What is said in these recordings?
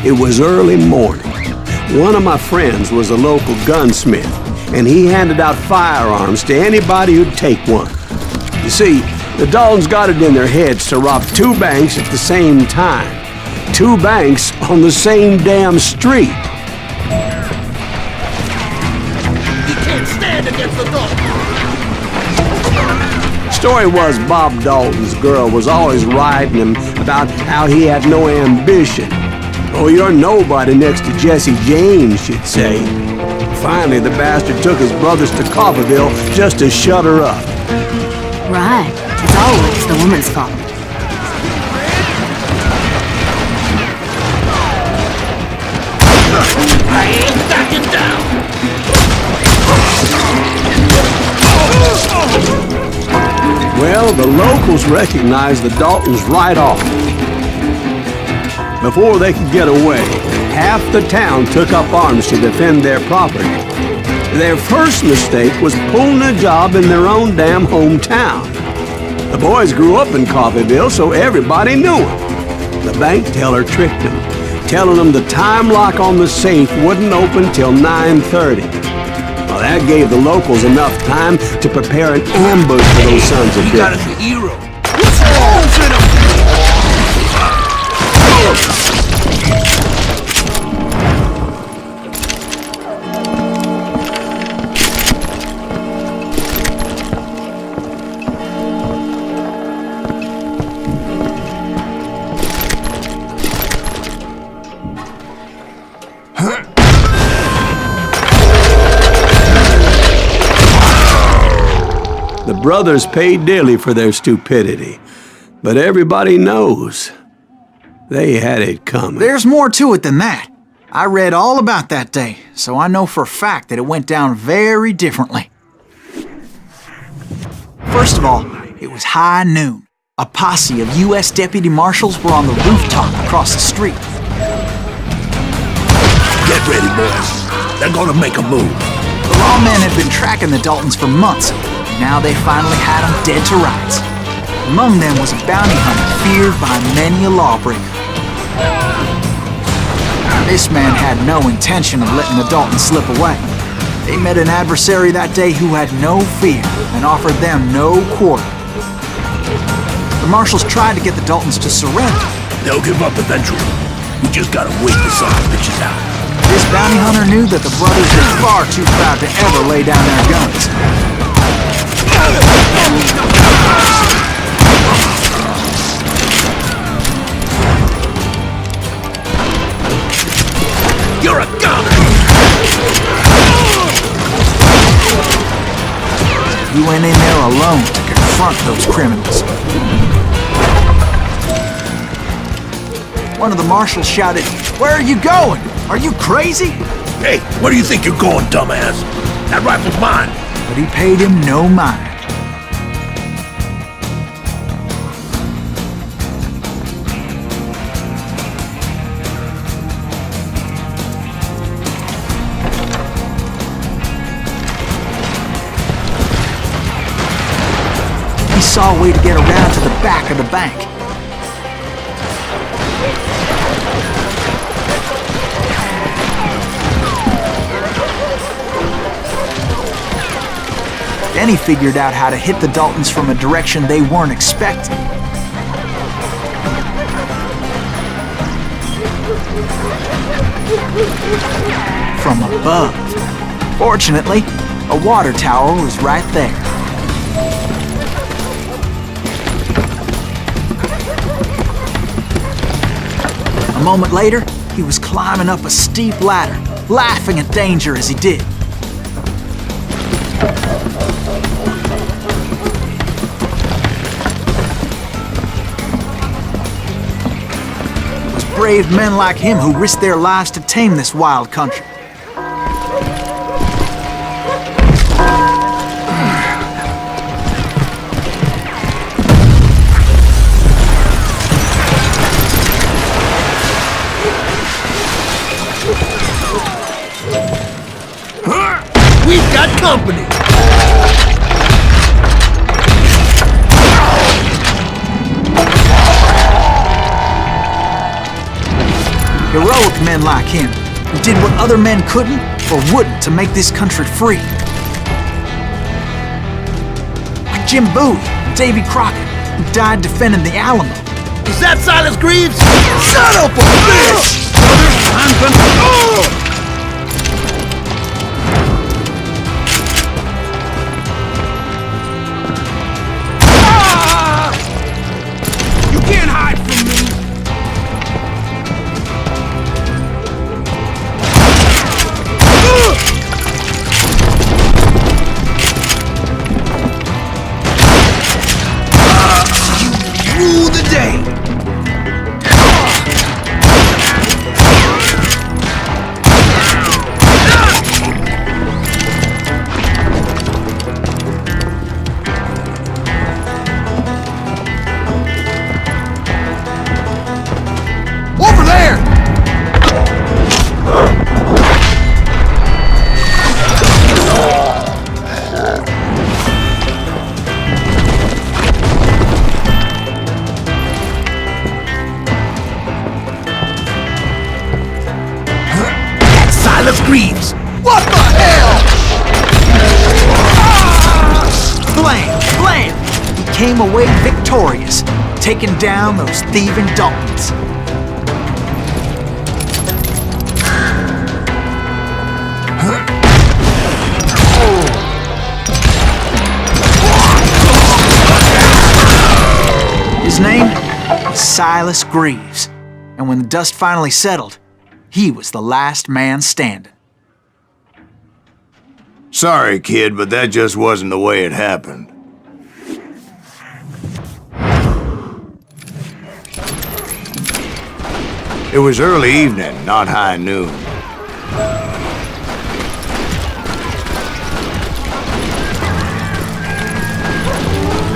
It was early morning. One of my friends was a local gunsmith, and he handed out firearms to anybody who'd take one. You see, the Daltons got it in their heads to rob 2 banks at the same time. 2 banks on the same damn street. He can't stand against the Daltons. Story was Bob Dalton's girl was always riding him about how he had no ambition. Oh, you're nobody next to Jesse James, she'd say. Finally, the bastard took his brothers to Coffeyville just to shut her up. Right. It's always the woman's fault. I ain't backing down. Well, the locals recognized the Daltons right off. Before they could get away, half the town took up arms to defend their property. Their first mistake was pulling a job in their own damn hometown. The boys grew up in Coffeyville, so everybody knew them. The bank teller tricked them, telling them the time lock on the safe wouldn't open till 9:30. Well, that gave the locals enough time to prepare an ambush for those sons of bitches. You got us a hero. The brothers paid dearly for their stupidity, but everybody knows they had it coming. There's more to it than that. I read all about that day, so I know for a fact that it went down very differently. First of all, it was high noon. A posse of U.S. deputy marshals were on the rooftop across the street. Get ready, boys. They're gonna make a move. The lawmen had been tracking the Daltons for months. Now they finally had them dead to rights. Among them was a bounty hunter feared by many a lawbreaker. This man had no intention of letting the Daltons slip away. They met an adversary that day who had no fear and offered them no quarter. The marshals tried to get the Daltons to surrender. They'll give up eventually. We just gotta wait the son of bitches out. This bounty hunter knew that the brothers were far too proud to ever lay down their guns. You're a goner! You went in there alone to confront those criminals. One of the marshals shouted, "Where are you going? Are you crazy?" Hey, where do you think you're going, dumbass? That rifle's mine. But he paid him no mind. He saw a way to get around to the back of the bank. Then he figured out how to hit the Daltons from a direction they weren't expecting. From above. Fortunately, a water tower was right there. A moment later, he was climbing up a steep ladder, laughing at danger as he did. It was brave men like him who risked their lives to tame this wild country. We've got company! Heroic men like him, who did what other men couldn't or wouldn't to make this country free. Like Jim Bowie and Davy Crockett, who died defending the Alamo. Is that Silas Greaves? Son of a bitch! I'm gonna... You can't hide from me! You rule the day! Over there! Silas Greaves! What the hell? Blam! Blam! He came away victorious, taking down those thieving Daltons. His name was Silas Greaves, and when the dust finally settled, he was the last man standing. Sorry, kid, but that just wasn't the way it happened. It was early evening, not high noon.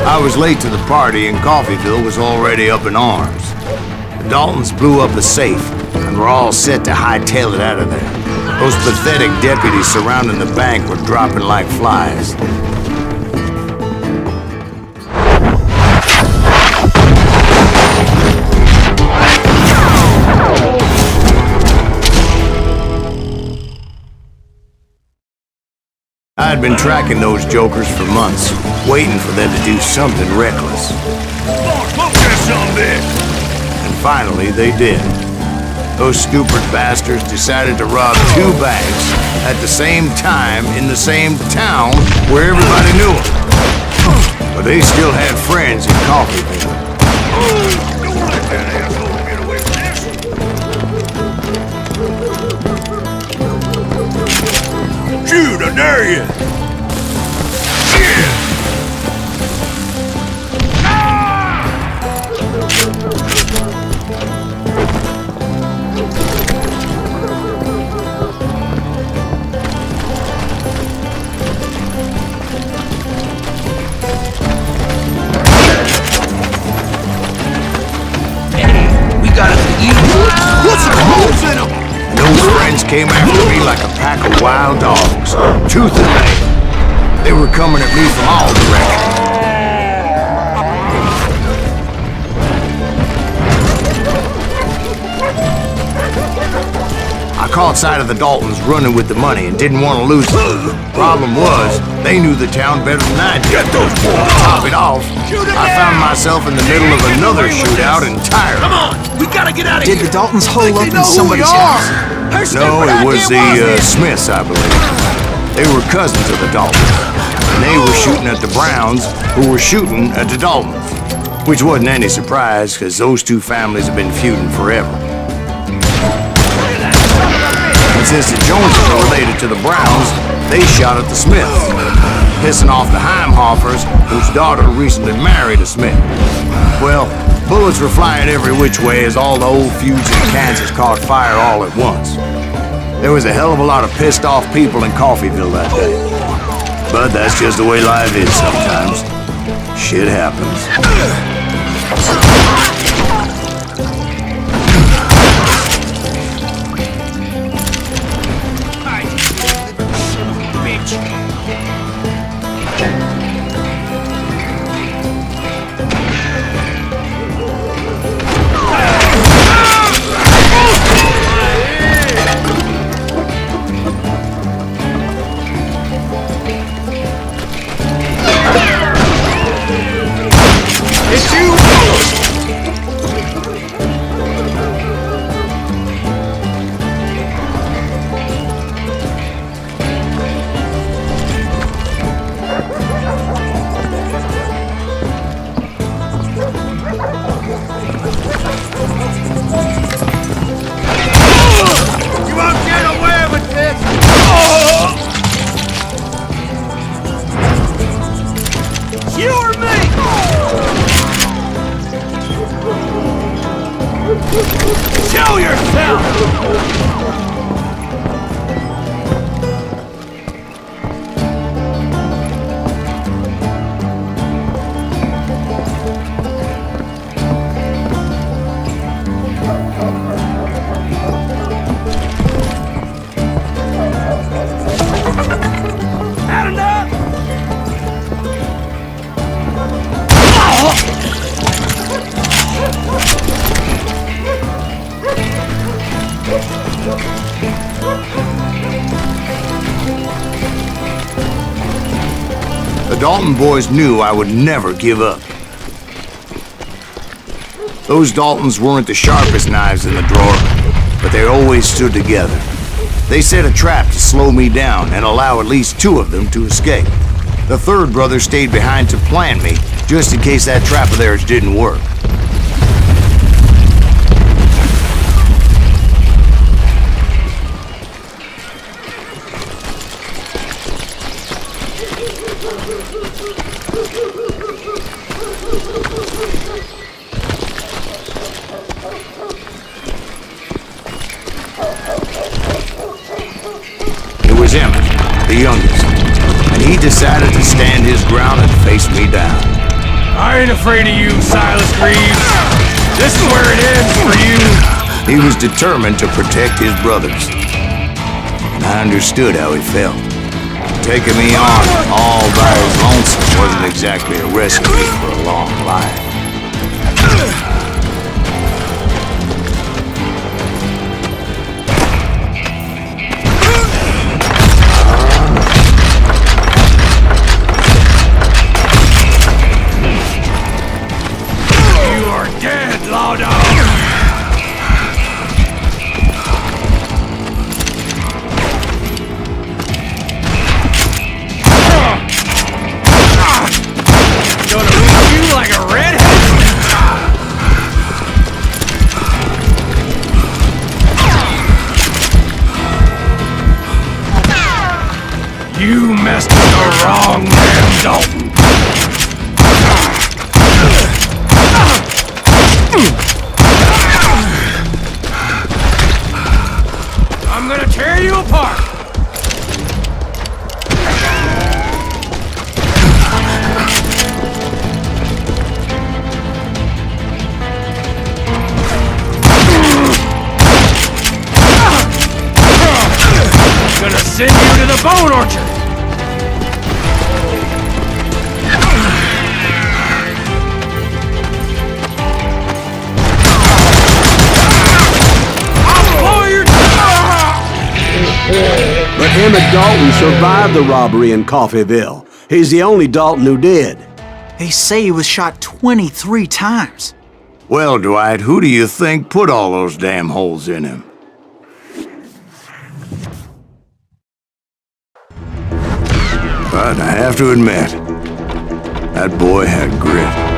I was late to the party and Coffeyville was already up in arms. The Daltons blew up the safe and were all set to hightail it out of there. Those pathetic deputies surrounding the bank were dropping like flies. I had been tracking those jokers for months, waiting for them to do something reckless. Look at something! And finally, they did. Those stupid bastards decided to rob 2 banks at the same time in the same town where everybody knew them. But they still had friends in Coffeyville. Don't let that asshole get away with this! Shoot, I dare you! Yeah! Those friends came after me like a pack of wild dogs, tooth and nail. They were coming at me from all directions. I caught sight of the Daltons running with the money and didn't want to lose it. Problem was, they knew the town better than I did. Get those boys! To top it off, I found myself in the middle of another shootout entirely. Come on! We gotta get out of here! Did the Daltons hole up in somebody's house? No, it was the Smiths, I believe. They were cousins of the Daltons. And they were shooting at the Browns, who were shooting at the Daltons. Which wasn't any surprise, because those 2 families have been feuding forever. And since the Joneses are related to the Browns, they shot at the Smiths, pissing off the Heimhoffers, whose daughter recently married a Smith. Well, bullets were flying every which way as all the old feuds in Kansas caught fire all at once. There was a hell of a lot of pissed off people in Coffeyville that day. But that's just the way life is sometimes. Shit happens. The Dalton boys knew I would never give up. Those Daltons weren't the sharpest knives in the drawer, but they always stood together. They set a trap to slow me down and allow at least 2 of them to escape. The third brother stayed behind to plant me, just in case that trap of theirs didn't work. It was Emmett, the youngest, and he decided to stand his ground and face me down. I ain't afraid of you, Silas Greaves. This is where it ends for you. He was determined to protect his brothers, and I understood how he felt. Taking me on all by his lonesome wasn't exactly a recipe for a long life. You are dead, law dog. Gonna leave you like a redhead. You messed with the wrong man, Dalton. I'm gonna tear you apart. Gonna send you to the bone orchard. I'll blow your But Emmett Dalton survived the robbery in Coffeyville. He's the only Dalton who did. They say he was shot 23 times. Well, Dwight, who do you think put all those damn holes in him? But I have to admit, that boy had grit.